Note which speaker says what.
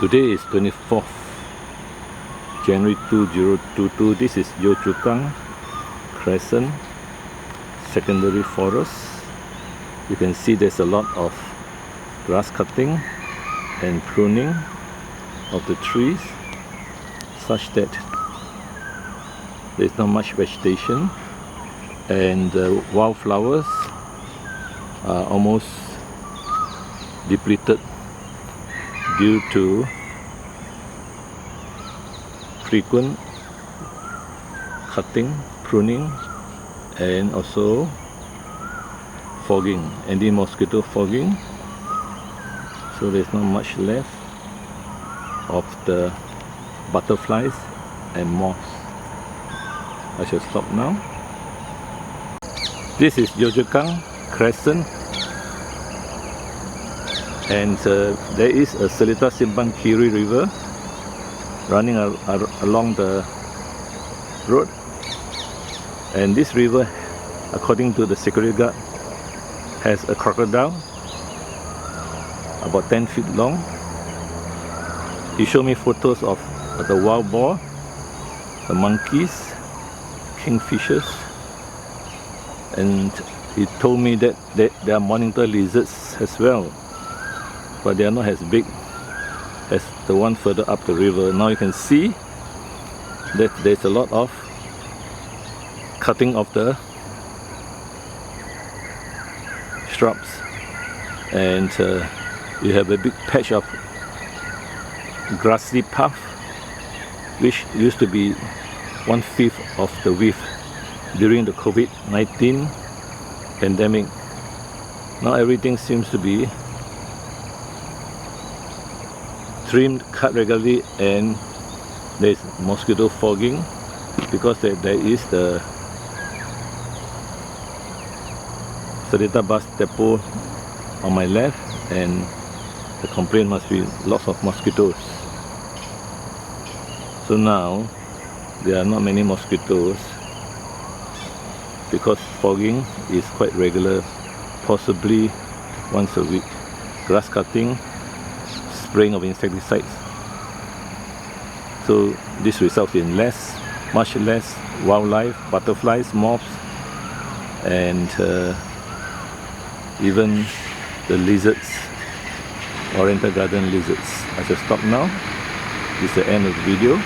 Speaker 1: Today is 24th January 2022. This is Yio Chu Kang Cres secondary forest. You can see there's a lot of grass cutting and pruning of the trees such that there's not much vegetation, and the wildflowers are almost depleted due to frequent cutting, pruning, and also fogging, anti-mosquito fogging. So there's not much left of the butterflies and moths. I shall stop now. This is Yio Chu Kang Cres, and there is a Seletar Simpang Kiri river running along the road, and this river, according to the security guard, has a crocodile about 10 feet long. He showed me photos of the wild boar, the monkeys, kingfishers, and he told me that there are monitor lizards as well, but they are not as big as the one further up the river. Now you can see that there's a lot of cutting of the shrubs, and you have a big patch of grassy path which used to be 1/5 of the width during the COVID-19 pandemic. Now everything seems to be trimmed, cut regularly, and there's mosquito fogging because there is the Seletar Bus Depot on my left, and the complaint must be lots of mosquitoes. So now there are not many mosquitoes because fogging is quite regular, possibly once a week. Grass cutting, spraying of insecticides. So this results in much less wildlife, butterflies, moths, and even the lizards, oriental garden lizards. I shall stop now. This is the end of the video.